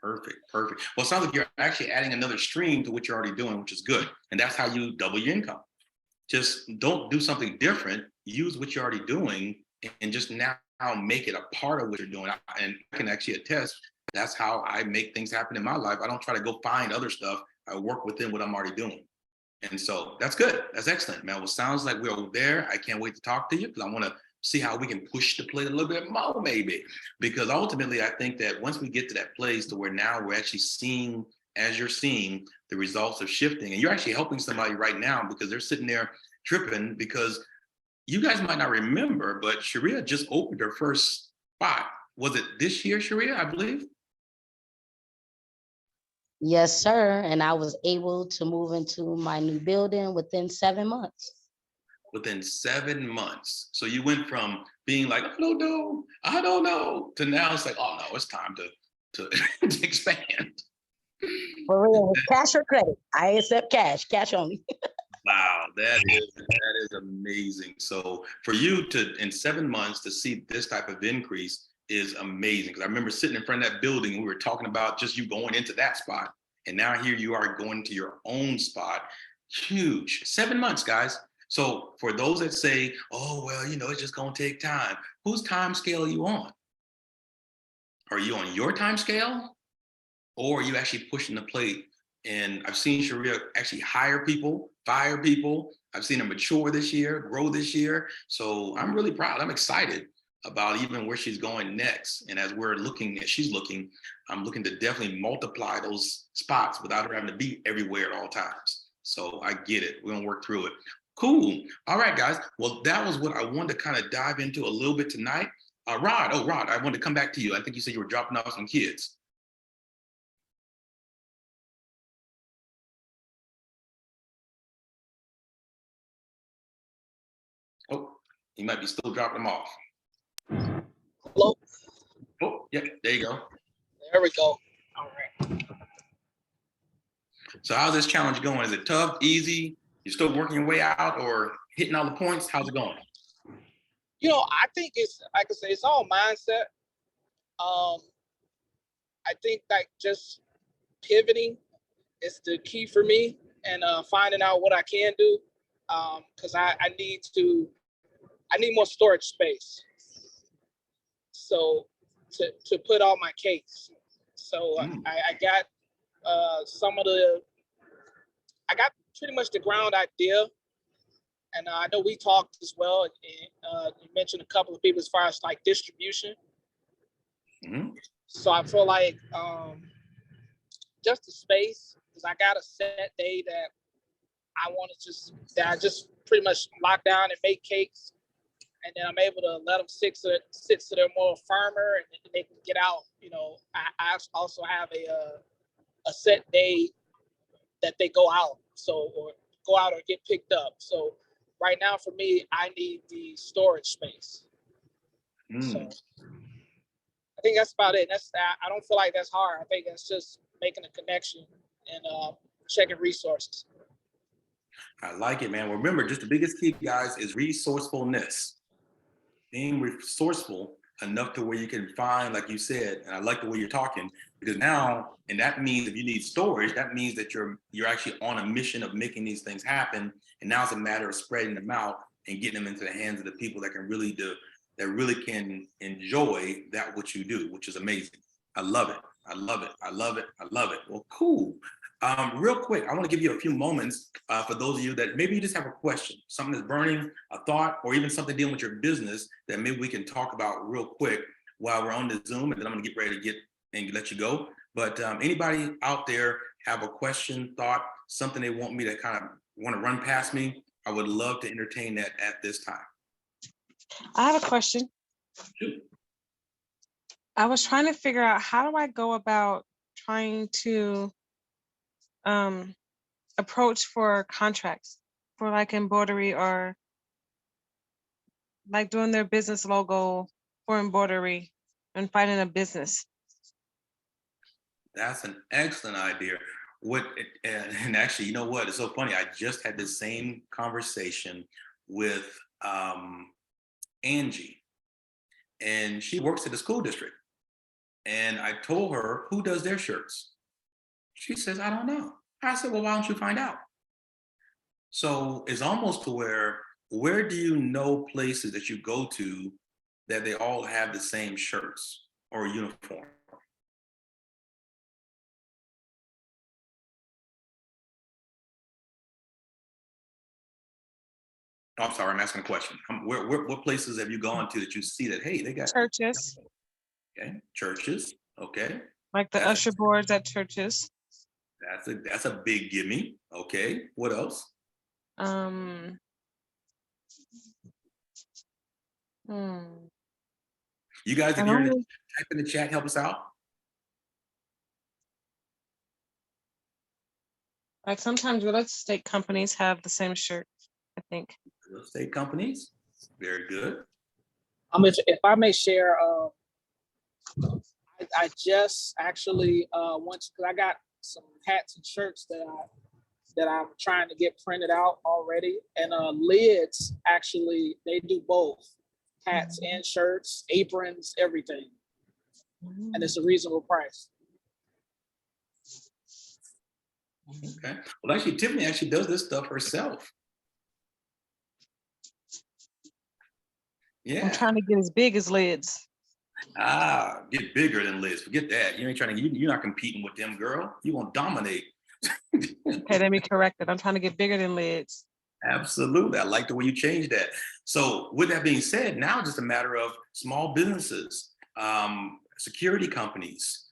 Perfect, perfect. Well, it sounds like you're actually adding another stream to what you're already doing, which is good. And that's how you double your income. Just don't do something different. Use what you're already doing and just now make it a part of what you're doing. And I can actually attest, that's how I make things happen in my life. I don't try to go find other stuff. I work within what I'm already doing. And so that's good. That's excellent, man. Well, sounds like we're there. I can't wait to talk to you because I want to see how we can push the plate a little bit more, maybe. Because ultimately, I think that once we get to that place to where now we're actually seeing, as you're seeing, the results of shifting, and you're actually helping somebody right now because they're sitting there tripping because you guys might not remember, but Sharia just opened her first spot. Was it this year, Sharia, I believe? Yes, sir. And I was able to move into my new building within 7 months. Within 7 months. So you went from being like, I don't know, to now it's like, oh no, it's time to to expand. For real, with cash or credit? I accept cash only. Wow, that is amazing. So for you to, in 7 months, to see this type of increase is amazing. Because I remember sitting in front of that building and we were talking about just you going into that spot. And now here you are going to your own spot. Huge. 7 months, guys. So for those that say, oh, well, you know, it's just going to take time. Whose time scale are you on? Are you on your time scale? Or are you actually pushing the plate? And I've seen Sharia actually hire people, fire people. I've seen her mature this year, grow this year. So I'm really proud. I'm excited about even where she's going next. And as we're looking, as she's looking, I'm looking to definitely multiply those spots without her having to be everywhere at all times. So I get it. We're gonna work through it. Cool. All right, guys. Well, that was what I wanted to kind of dive into a little bit tonight. Rod, I wanted to come back to you. I think you said you were dropping off some kids. Oh, he might be still dropping them off. Hello? Oh, yeah, there you go. There we go. All right. So how's this challenge going? Is it tough, easy? You're still working your way out or hitting all the points? How's it going? You know, I think it's, like I say, it's all mindset. I think like just pivoting is the key for me, and finding out what I can do. Because I need more storage space. So to put all my cakes. So I got I got pretty much the ground idea. And I know we talked as well, and you mentioned a couple of people as far as like distribution. Mm-hmm. So I feel like just the space, because I got a set day that I just pretty much lock down and make cakes, and then I'm able to let them sit so they're more firmer and they can get out. You know, I also have a set day that they go out, or go out or get picked up. So right now for me, I need the storage space. So I think that's about it. I don't feel like that's hard. I think that's just making a connection and checking resources. I like it, man. Remember, just the biggest key, guys, is resourcefulness. Being resourceful enough to where you can find, like you said, and I like the way you're talking, because now, and that means if you need storage, that means that you're actually on a mission of making these things happen. And now it's a matter of spreading them out and getting them into the hands of the people that can really do, that really can enjoy that what you do, which is amazing. I love it. I love it. I love it. I love it. Well, cool. Real quick, I want to give you a few moments for those of you that maybe you just have a question, something that's burning, a thought, or even something dealing with your business that maybe we can talk about real quick while we're on the Zoom, and then I'm going to get ready to let you go. But anybody out there have a question, thought, something they want me to kind of want to run past me, I would love to entertain that at this time. I have a question. Shoot. I was trying to figure out, how do I go about trying to approach for contracts for like embroidery, or like doing their business logo for embroidery and finding a business? That's an excellent idea. And actually, you know what? It's so funny. I just had the same conversation with Angie, and she works at the school district. And I told her, who does their shirts? She says, I don't know. I said, well, why don't you find out? So it's almost to where do you know places that you go to that they all have the same shirts or uniform? Oh, I'm sorry, I'm asking a question. What places have you gone to that you see that, hey, they got Churches, okay, churches, okay. like the That's usher boards at churches. that's a big gimme. Okay, what else? Um, hmm. You guys, if I you're in the, don't, type in the chat, help us out. like sometimes real estate companies have the same shirt, I think. Real estate companies, very good. If I may share, I just actually went because I got some hats and shirts that I'm trying to get printed out already, and lids actually they do both hats and shirts, aprons, everything, and it's a reasonable price. Okay. Well, actually, Tiffany actually does this stuff herself. I'm Yeah. trying to get as big as lids. Get bigger than Liz. Forget that. You ain't trying to. You're not competing with them, girl. You want to dominate. Okay, let me correct it. I'm trying to get bigger than lids. Absolutely. I like the way you changed that. So with that being said, now just a matter of small businesses, security companies,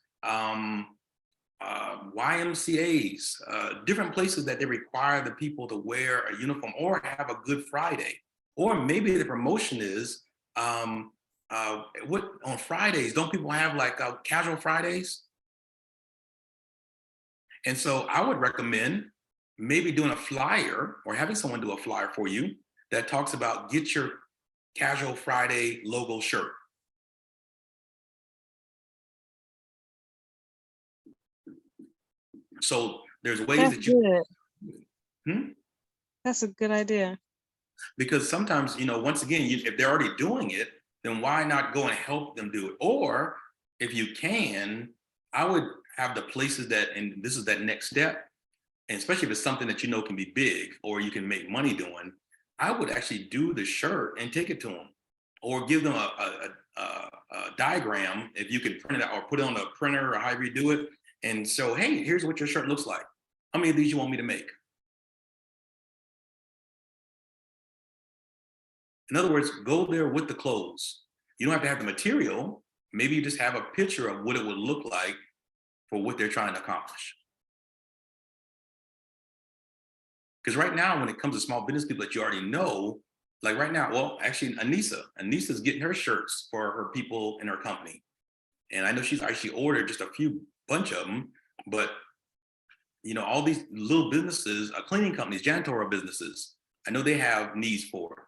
YMCAs, different places that they require the people to wear a uniform or have a Good Friday. Or maybe the promotion is, what on Fridays, don't people have like casual Fridays? And so I would recommend maybe doing a flyer or having someone do a flyer for you that talks about get your casual Friday logo shirt. So there's ways That's that you, good. That's a good idea. because sometimes, once again, if they're already doing it, then why not go and help them do it? Or if you can, I would have the places that, and this is that next step, and especially if it's something that can be big or you can make money doing, I would actually do the shirt and take it to them, or give them a diagram if you can print it out or put it on a printer or however you do it, and so, hey, here's what your shirt looks like. How many of these you want me to make? In other words, go there with the clothes. You don't have to have the material. Maybe you just have a picture of what it would look like for what they're trying to accomplish. Because right now, when it comes to small business people that you already know, like right now, well, actually, Anissa's getting her shirts for her people in her company. And I know she's actually ordered just a bunch of them, but all these little businesses, cleaning companies, janitorial businesses, I know they have needs for.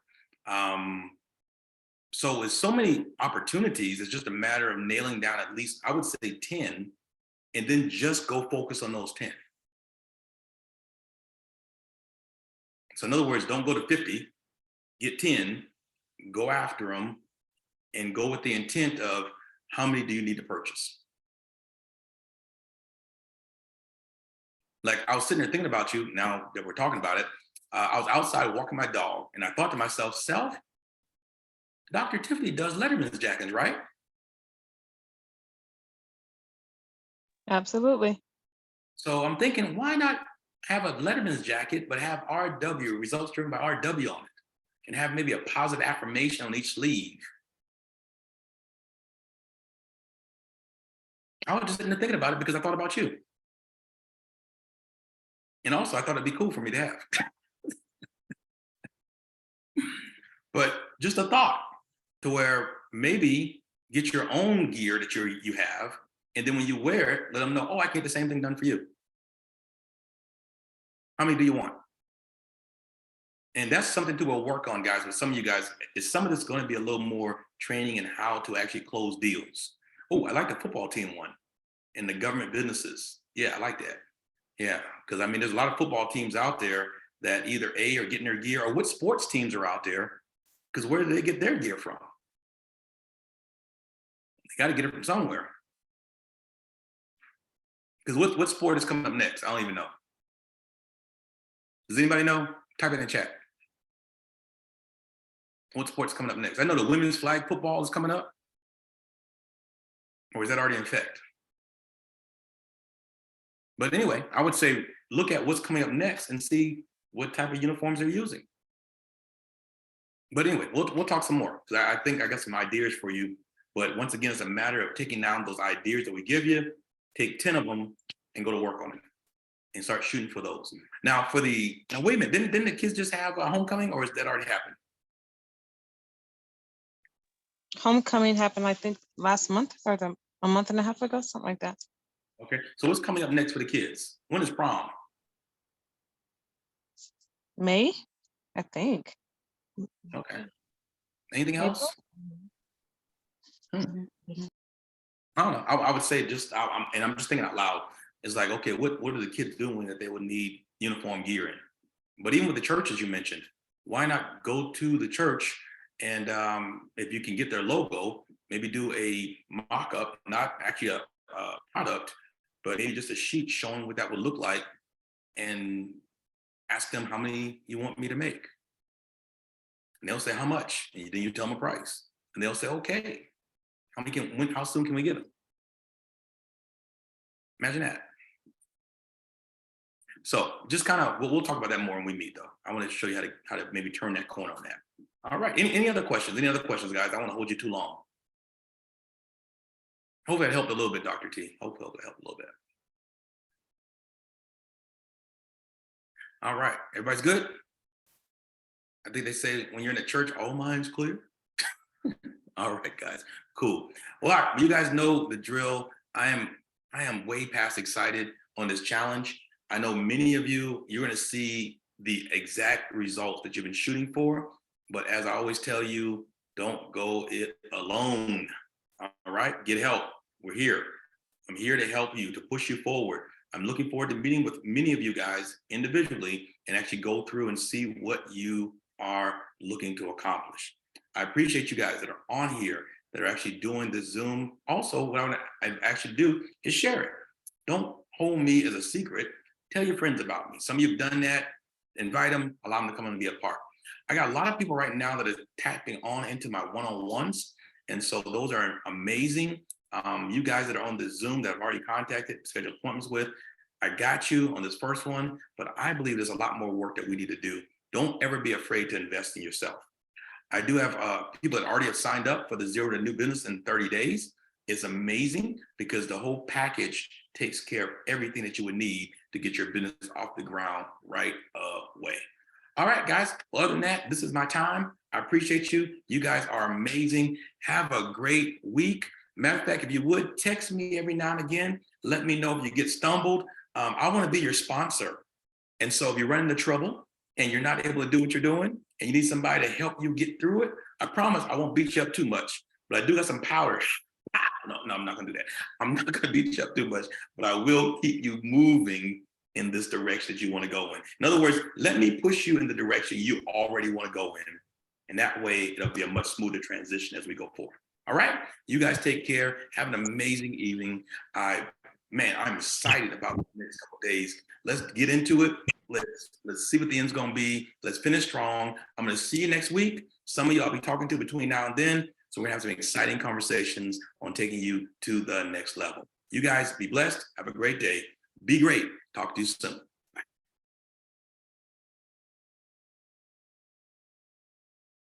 So with so many opportunities, it's just a matter of nailing down at least, I would say 10, and then just go focus on those 10. So in other words, don't go to 50, get 10, go after them, and go with the intent of how many do you need to purchase? Like I was sitting there thinking about you now that we're talking about it. I was outside walking my dog and I thought to myself, Self, Dr. Tiffany does Letterman's jackets, right? Absolutely. So I'm thinking, why not have a Letterman's jacket, but have RW, results driven by RW on it, and have maybe a positive affirmation on each sleeve? I was just sitting there thinking about it because I thought about you. And also I thought it'd be cool for me to have. But just a thought to where maybe get your own gear that you have, and then when you wear it, let them know, oh, I can get the same thing done for you. How many do you want? And that's something to work on, guys, with some of you guys. Is some of this going to be a little more training in how to actually close deals? Oh, I like the football team one and the government businesses. Yeah, I like that. Yeah, because I mean, there's a lot of football teams out there that either A, are getting their gear, or what sports teams are out there, because where do they get their gear from? They got to get it from somewhere. Because what sport is coming up next? I don't even know. Does anybody know? Type it in the chat. What sport's coming up next? I know the women's flag football is coming up. Or is that already in effect? But anyway, I would say look at what's coming up next and see what type of uniforms they're using. But anyway, we'll talk some more, because I think I got some ideas for you. But once again, it's a matter of taking down those ideas that we give you, take 10 of them and go to work on it and start shooting for those. Now wait a minute, didn't the kids just have a homecoming, or is that already happened? Homecoming happened, I think, last month or a month and a half ago, something like that. Okay, so what's coming up next for the kids? When is prom? May, I think. Okay. Anything else? I don't know. I would say just, I'm just thinking out loud. It's like, okay, what are the kids doing that they would need uniform gear in? But even with the churches you mentioned, why not go to the church and if you can get their logo, maybe do a mock-up, not actually a product, but maybe just a sheet showing what that would look like, and ask them how many you want me to make. And they'll say how much, and then you tell them a price, and they'll say, okay, how soon can we get them? Imagine that. So just kind of, we'll talk about that more when we meet, though. I want to show you how to maybe turn that corner on that. All right. Any other questions? Any other questions, guys? I don't want to hold you too long. Hope that helped a little bit, Dr. T. Hope it helped a little bit. All right. Everybody's good? I think they say when you're in the church, all minds clear. All right, guys. Cool. Well, all right, you guys know the drill. I am way past excited on this challenge. I know many of you, you're going to see the exact results that you've been shooting for. But as I always tell you, don't go it alone. All right, get help. We're here. I'm here to help you, to push you forward. I'm looking forward to meeting with many of you guys individually and actually go through and see what you are looking to accomplish. I appreciate you guys that are on here, that are actually doing the Zoom. Also, what I actually do is share it. Don't hold me as a secret. Tell your friends about me. Some of you have done that. Invite them, allow them to come and be a part. I got a lot of people right now that are tapping on into my one-on-ones. And so those are amazing. You guys that are on the Zoom that I've already contacted, scheduled appointments with, I got you on this first one, but I believe there's a lot more work that we need to do. Don't ever be afraid to invest in yourself. I do have people that already have signed up for the Zero to New Business in 30 days. It's amazing because the whole package takes care of everything that you would need to get your business off the ground right away. All right, guys. Well, other than that, this is my time. I appreciate you. You guys are amazing. Have a great week. Matter of fact, if you would, text me every now and again. Let me know if you get stumbled. I want to be your sponsor. And so if you run into trouble and you're not able to do what you're doing and you need somebody to help you get through it, I promise I won't beat you up too much, but I do have some power. No, I'm not going to do that. I'm not going to beat you up too much, but I will keep you moving in this direction that you want to go in. In other words, let me push you in the direction you already want to go in. And that way it'll be a much smoother transition as we go forward. All right, you guys take care. Have an amazing evening. I'm excited about the next couple of days. Let's get into it. Let's see what the end's gonna be. Let's finish strong. I'm gonna see you next week. Some of you I'll be talking to between now and then. So we're gonna have some exciting conversations on taking you to the next level. You guys be blessed. Have a great day. Be great. Talk to you soon.